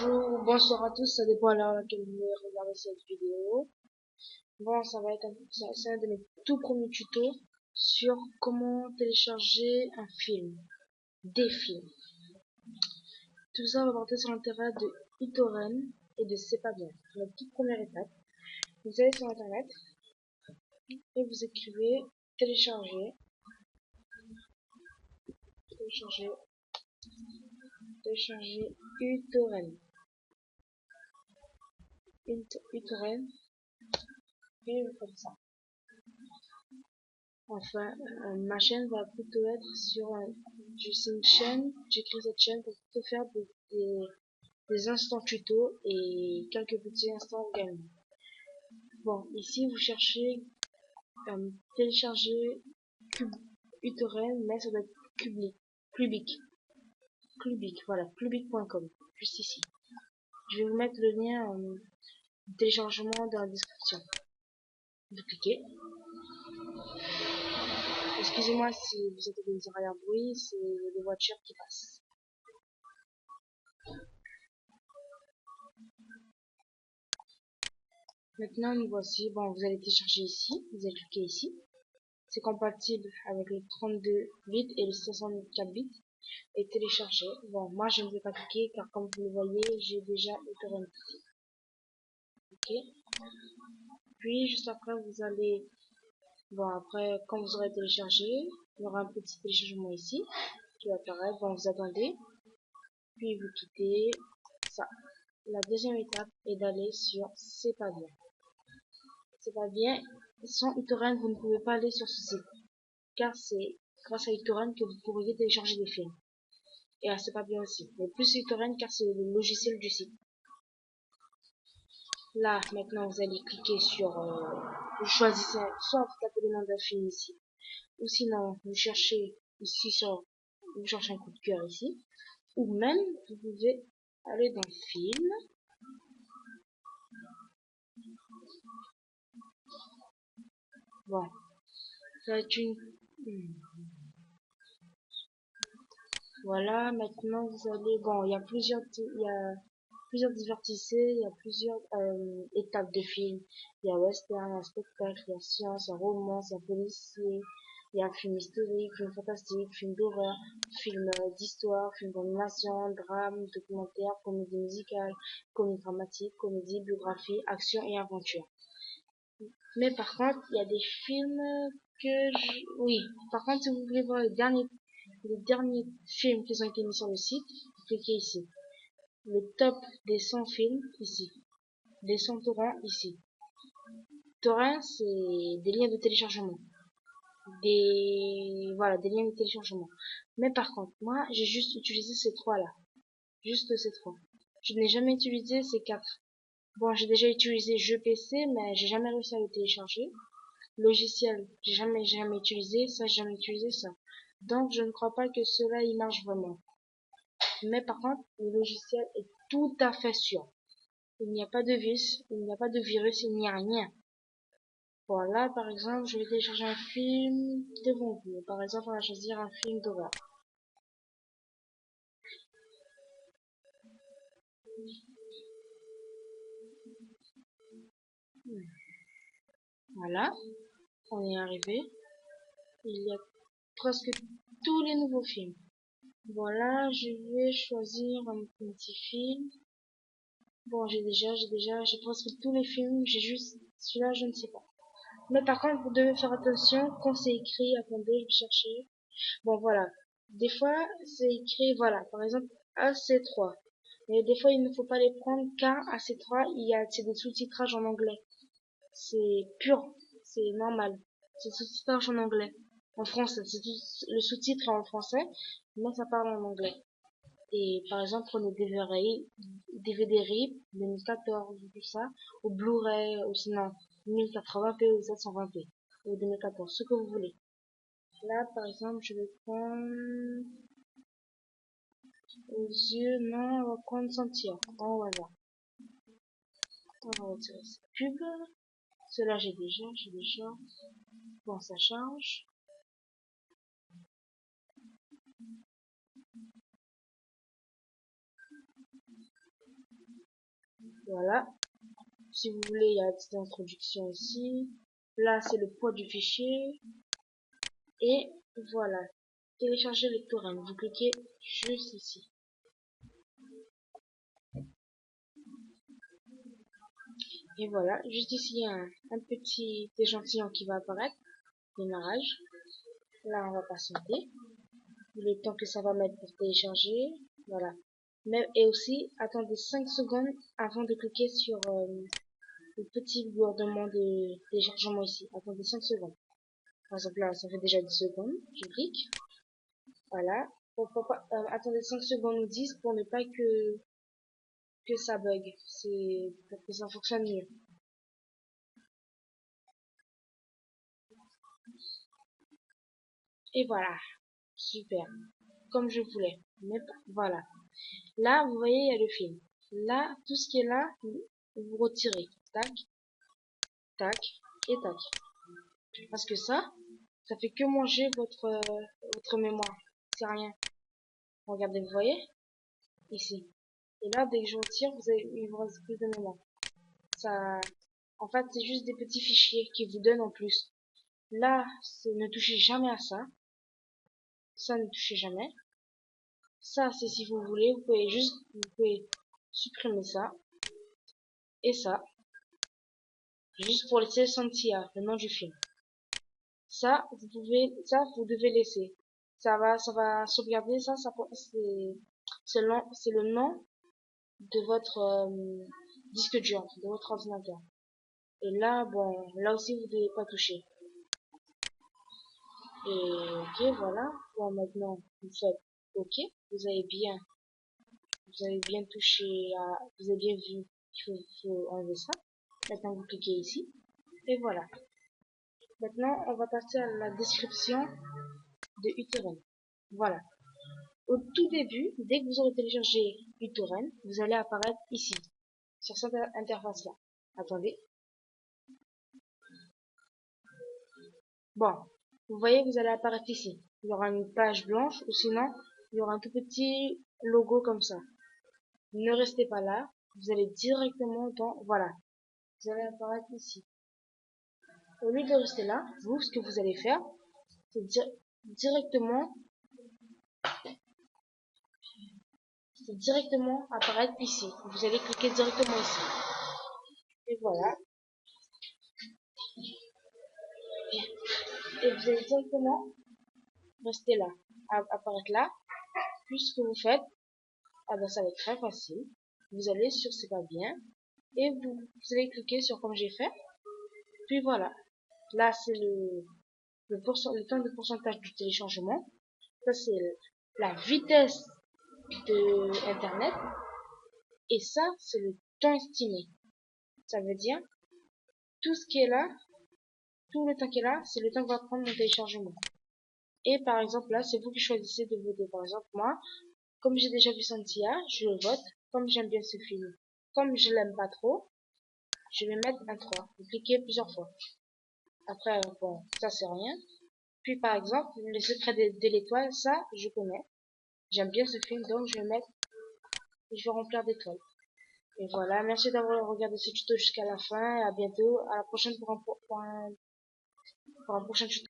Bonjour, bonsoir à tous, ça dépend à l'heure à laquelle vous voulez regarder cette vidéo. Bon, ça va être c'est un de mes tout premiers tutos sur comment télécharger un film, des films. Tout ça va porter sur l'intérêt de uTorrent et de C'est pas bien. La toute première étape, vous allez sur internet et vous écrivez télécharger, télécharger, télécharger uTorrent, uTorrent, et vous faites ça. Enfin, ma chaîne va plutôt être sur c'est une chaîne, j'ai créé cette chaîne pour plutôt faire des instants tuto et quelques petits instants également. Bon, ici vous cherchez télécharger uTorrent, mais ça doit être Clubic, voilà, clubic.com, juste ici. Je vais vous mettre le lien de téléchargement dans la description. Vous cliquez. Excusez-moi si vous entendez des arrière-bruits, c'est les voitures qui passent. Maintenant, nous voici. Bon, vous allez télécharger ici, vous allez cliquer ici. C'est compatible avec le 32 bits et le 64 bits. Et télécharger. Bon, moi je ne vais pas cliquer car comme vous le voyez, j'ai déjà uTorrent ici. Ok. Puis juste après, vous allez. Bon, après, quand vous aurez téléchargé, il y aura un petit téléchargement ici qui va apparaître. Bon, vous attendez. Puis vous quittez ça. La deuxième étape est d'aller sur C'est pas bien. C'est pas bien. Sans uTorrent, vous ne pouvez pas aller sur ce site. Car c'est grâce à uTorrent que vous pourriez télécharger des films. Et c'est pas bien aussi. Mais plus uTorrent car c'est le logiciel du site. Là, maintenant, vous allez cliquer sur, vous choisissez, soit vous tapez le nom d'un film ici, ou sinon, vous cherchez ici vous cherchez un coup de cœur ici, ou même, vous pouvez aller dans film, bon, ça va être voilà, maintenant vous allez, bon, il y a plusieurs divertisseurs, il y a plusieurs étapes de film. Il y a western, il y a spectacle, il y a science, il y a romance, il y a policier, il y a film historique, film fantastique, film d'horreur, film d'histoire, film d'animation, drame, documentaire, comédie musicale, comédie dramatique, comédie, biographie, action et aventure. Mais par contre, il y a des films oui, par contre, si vous voulez voir les derniers films qui ont été mis sur le site, vous cliquez ici. Le top des 100 films, ici. Des 100 torrents, ici. Torrents, c'est des liens de téléchargement. Voilà, des liens de téléchargement. Mais par contre, moi, j'ai juste utilisé ces trois-là. Juste ces trois. Je n'ai jamais utilisé ces quatre. Bon, j'ai déjà utilisé jeu PC, mais j'ai jamais réussi à le télécharger. Logiciel, j'ai jamais utilisé. Ça, j'ai jamais utilisé ça. Donc, je ne crois pas que cela, il marche vraiment. Mais par contre, le logiciel est tout à fait sûr. Il n'y a pas de virus, il n'y a pas de virus, il n'y a rien. Voilà, par exemple, je vais télécharger un film devant vous. Par exemple, on va choisir un film d'horreur. Voilà, on est arrivé. Il y a presque tous les nouveaux films. Voilà, je vais choisir un petit film. Bon, j'ai presque tous les films, j'ai juste celui-là, je ne sais pas. Mais par contre, vous devez faire attention quand c'est écrit. Attendez, je vais chercher. Bon, voilà. Des fois, c'est écrit, voilà, par exemple, AC3. Mais des fois, il ne faut pas les prendre car AC3, c'est des sous-titrages en anglais. C'est pur, c'est normal. C'est sous-titrage en anglais. En français, le sous-titre est en français, mais ça parle en anglais. Et par exemple, prenez DVD RIP 2014 ou tout ça, ou Blu-ray, ou sinon 1080p ou 720p, ou 2014, ce que vous voulez. Là, par exemple, je vais prendre aux yeux, non, on va prendre sentir, en hasard. On va retirer cette pub. Cela, j'ai déjà. Bon, ça charge. Voilà. Si vous voulez, il y a une petite introduction ici. Là, c'est le poids du fichier. Et voilà. Télécharger le torrent. Vous cliquez juste ici. Et voilà. Juste ici, il y a un petit échantillon qui va apparaître. Démarrage. Là, on va patienter. Le temps que ça va mettre pour télécharger. Voilà. Et aussi, attendez 5 secondes avant de cliquer sur le petit bourdonnement de téléchargement ici. Attendez 5 secondes. Par exemple, là, ça fait déjà 10 secondes. Je clique. Voilà. Attendez 5 secondes ou 10 pour ne pas que ça bug. C'est pour que ça fonctionne mieux. Et voilà. Super. Comme je voulais. Mais voilà. Là, vous voyez, il y a le film. Là, tout ce qui est là, vous retirez. Tac, tac et tac. Parce que ça fait que manger votre mémoire. C'est rien. Regardez, vous voyez? Ici. Et là, dès que je retire, il vous reste plus de mémoire. Ça, en fait, c'est juste des petits fichiers qui vous donnent en plus. Là, ne touchez jamais à ça. Ça, ne touchez jamais. Ça, c'est si vous voulez. Vous pouvez supprimer ça. Et ça. Juste pour laisser Santia, le nom du film. Ça, vous devez laisser. Ça va sauvegarder c'est le nom de votre disque dur, de votre ordinateur. Et là, bon, là aussi, vous devez pas toucher. Et ok, voilà. Bon, maintenant, vous faites ok. Vous avez bien touché vous avez bien vu qu'il faut enlever ça. Maintenant, vous cliquez ici. Et voilà. Maintenant, on va passer à la description de uTorrent. Voilà. Au tout début, dès que vous aurez téléchargé uTorrent, vous allez apparaître ici, sur cette interface-là. Attendez. Bon, vous voyez, vous allez apparaître ici. Il y aura une page blanche, ou sinon, il y aura un tout petit logo comme ça. Ne restez pas là, vous allez directement dans, voilà, vous allez apparaître ici. Au lieu de rester là, vous, ce que vous allez faire, c'est directement apparaître ici. Vous allez cliquer directement ici. Et voilà. Et vous allez directement rester là, apparaître là. Puis ce que vous faites, ah ben ça va être très facile. Vous allez sur c'est pas bien et vous allez cliquer sur comme j'ai fait. Puis voilà. Là c'est le temps de pourcentage du téléchargement. Ça c'est la vitesse de internet et ça c'est le temps estimé. Ça veut dire tout ce qui est là, tout le temps qui est là, c'est le temps que va prendre mon téléchargement. Et par exemple là, c'est vous qui choisissez de voter. Par exemple moi, comme j'ai déjà vu Santia, je le vote. Comme j'aime bien ce film, comme je l'aime pas trop, je vais mettre un 3. Vous cliquez plusieurs fois. Après, bon, ça c'est rien. Puis par exemple, Le secret de l'étoile, ça, je connais. J'aime bien ce film, donc je vais remplir d'étoiles. Et voilà, merci d'avoir regardé ce tuto jusqu'à la fin. Et à bientôt. À la prochaine pour un prochain tuto.